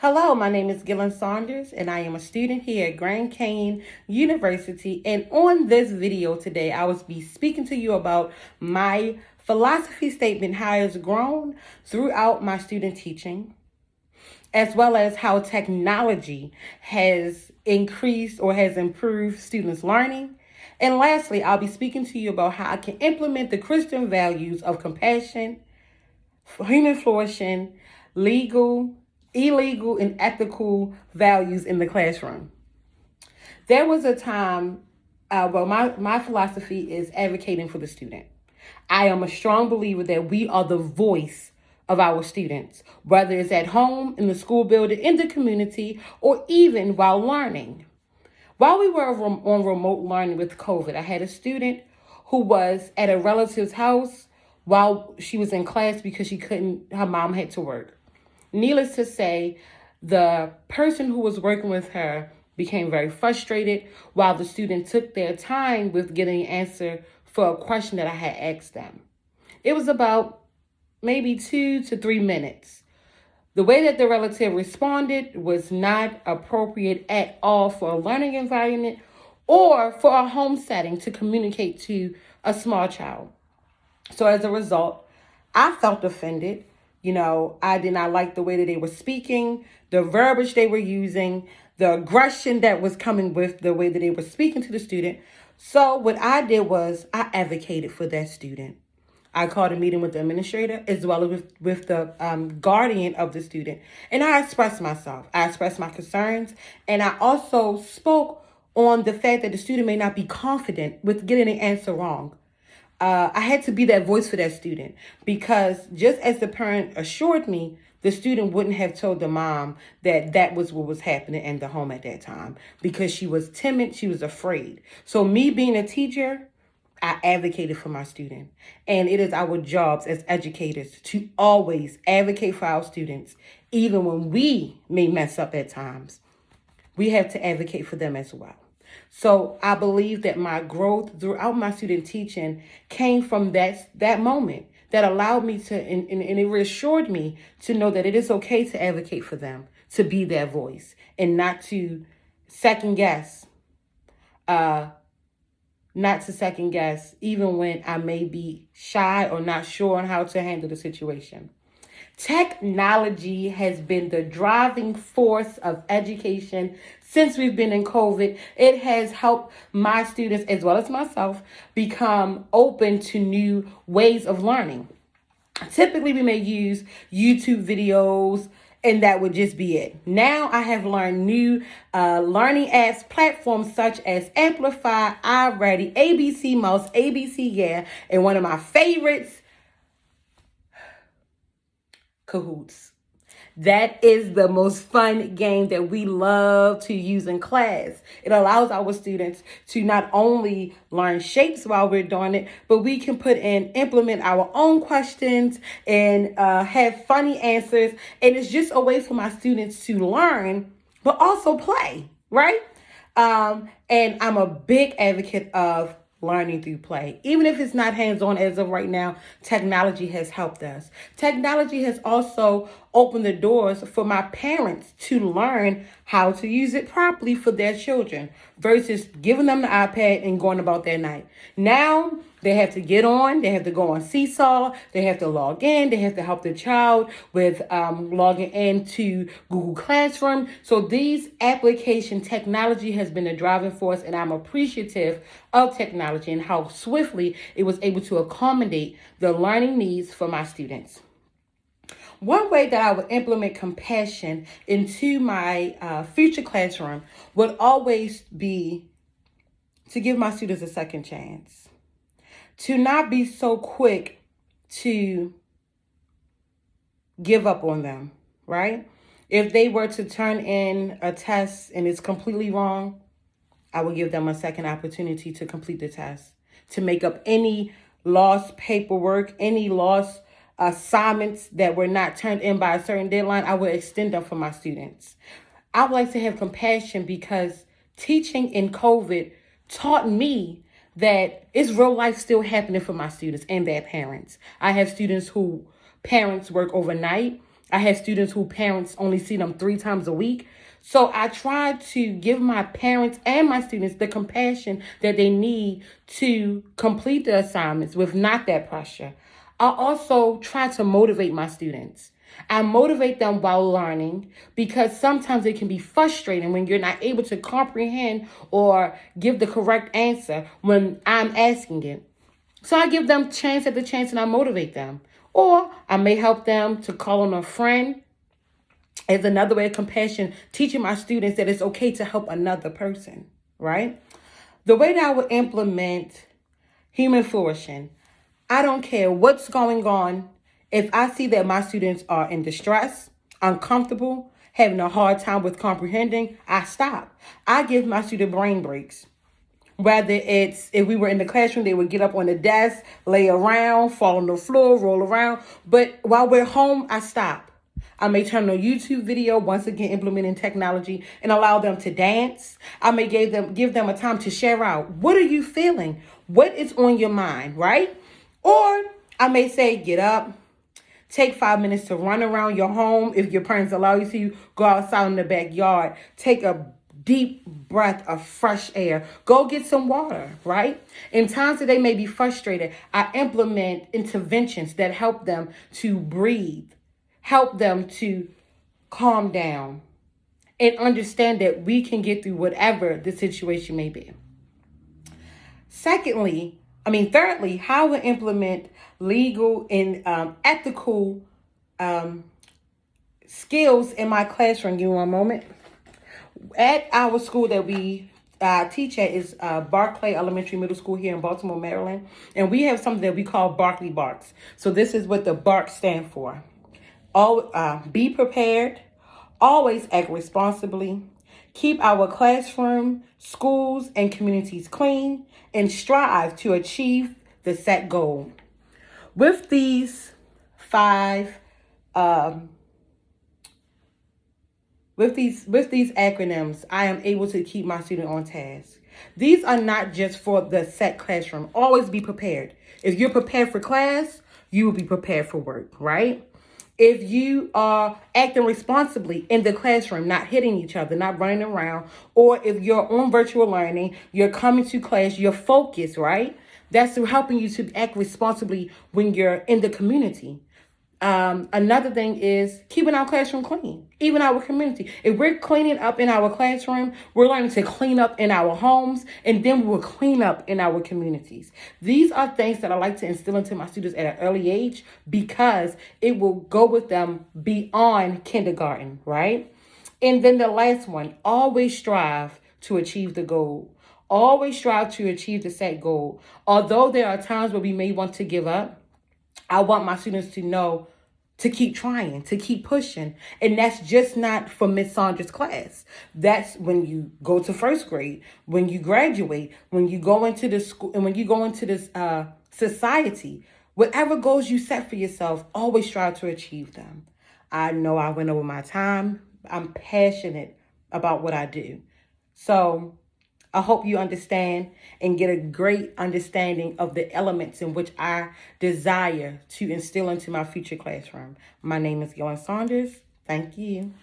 Hello, my name is Gillen Saunders, and I am a student here at Grand Canyon University. And on this video today, I will be speaking to you about my philosophy statement, how it's grown throughout my student teaching, as well as how technology has increased or has improved students' learning. And lastly, I'll be speaking to you about how I can implement the Christian values of compassion, human flourishing, legal, illegal, and ethical values in the classroom. There was a time, my philosophy is advocating for the student. I am a strong believer that we are the voice of our students, whether it's at home, in the school building, in the community, or even while learning. While we were on remote learning with COVID, I had a student who was at a relative's house while she was in class because her mom had to work. Needless to say, the person who was working with her became very frustrated while the student took their time with getting an answer for a question that I had asked them. It was about maybe 2 to 3 minutes. The way that the relative responded was not appropriate at all for a learning environment or for a home setting to communicate to a small child. So as a result, I felt offended. I did not like the way that they were speaking, the verbiage they were using, the aggression that was coming with the way that they were speaking to the student. So what I did was I advocated for that student. I called a meeting with the administrator as well as with the guardian of the student. And I expressed myself. I expressed my concerns. And I also spoke on the fact that the student may not be confident with getting an answer wrong. I had to be that voice for that student because just as the parent assured me, the student wouldn't have told the mom that that was what was happening in the home at that time because she was timid, she was afraid. So me being a teacher, I advocated for my student. And it is our jobs as educators to always advocate for our students, even when we may mess up at times. We have to advocate for them as well. So I believe that my growth throughout my student teaching came from that moment that allowed me to, and it reassured me to know that it is okay to advocate for them, to be their voice, and not to second guess, even when I may be shy or not sure on how to handle the situation. Technology has been the driving force of education since we've been in COVID. It has helped my students as well as myself become open to new ways of learning. Typically, we may use YouTube videos, and that would just be it. Now I have learned new learning apps, platforms such as Amplify, iReady, ABC Mouse, ABC Yeah, and one of my favorites, Kahoots. That is the most fun game that we love to use in class. It allows our students to not only learn shapes while we're doing it, but we can implement our own questions and have funny answers. And it's just a way for my students to learn, but also play, right? And I'm a big advocate of learning through play. Even if it's not hands-on as of right now, technology has helped us. Technology has also opened the doors for my parents to learn how to use it properly for their children versus giving them the iPad and going about their night. Now they have to they have to go on Seesaw, they have to log in, they have to help the child with logging into Google Classroom. So these application technology has been a driving force, and I'm appreciative of technology and how swiftly it was able to accommodate the learning needs for my students. One way that I would implement compassion into my future classroom would always be to give my students a second chance, to not be so quick to give up on them, right? If they were to turn in a test and it's completely wrong, I would give them a second opportunity to complete the test, to make up any lost paperwork, any lost assignments that were not turned in by a certain deadline. I would extend them for my students. I would like to have compassion because teaching in COVID taught me that it's real life still happening for my students and their parents. I have students who parents work overnight. I have students who parents only see them 3 times a week. So I try to give my parents and my students the compassion that they need to complete the assignments with not that pressure. I also try to motivate my students. I motivate them while learning because sometimes it can be frustrating when you're not able to comprehend or give the correct answer when I'm asking it. So I give them chance after chance and I motivate them. Or I may help them to call on a friend as another way of compassion, teaching my students that it's okay to help another person, right? The way that I would implement human flourishing, I don't care what's going on. If I see that my students are in distress, uncomfortable, having a hard time with comprehending, I stop. I give my student brain breaks. Whether it's, if we were in the classroom, they would get up on the desk, lay around, fall on the floor, roll around. But while we're home, I stop. I may turn on a YouTube video, once again implementing technology, and allow them to dance. I may give them a time to share out. What are you feeling? What is on your mind, right? Or I may say, get up, take 5 minutes to run around your home. If your parents allow you to, go outside in the backyard. Take a deep breath of fresh air. Go get some water, right? In times that they may be frustrated, I implement interventions that help them to breathe, help them to calm down, and understand that we can get through whatever the situation may be. Thirdly, how we implement legal and ethical skills in my classroom. Give me one moment. At our school that we teach at is Barclay Elementary Middle School here in Baltimore, Maryland. And we have something that we call Barkley Barks. So this is what the BARK stand for. Be prepared, always act responsibly, keep our classroom, schools, and communities clean, and strive to achieve the set goal. With these five With these acronyms, I am able to keep my student on task. These are not just for the set classroom. Always be prepared. If you're prepared for class, you will be prepared for work, right? If you are acting responsibly in the classroom, not hitting each other, not running around, or if you're on virtual learning, you're coming to class, you're focused, right? That's helping you to act responsibly when you're in the community. Another thing is keeping our classroom clean, even our community. If we're cleaning up in our classroom, we're learning to clean up in our homes, and then we will clean up in our communities. These are things that I like to instill into my students at an early age because it will go with them beyond kindergarten, right? And then the last one, always strive to achieve the goal. Always strive to achieve the set goal. Although there are times where we may want to give up, I want my students to know to keep trying, to keep pushing. And that's just not for Miss Saunders' class. That's when you go to first grade, when you graduate, when you go into the school, and when you go into this society. Whatever goals you set for yourself, always strive to achieve them. I know I went over my time. I'm passionate about what I do. So I hope you understand and get a great understanding of the elements in which I desire to instill into my future classroom. My name is Yolan Saunders. Thank you.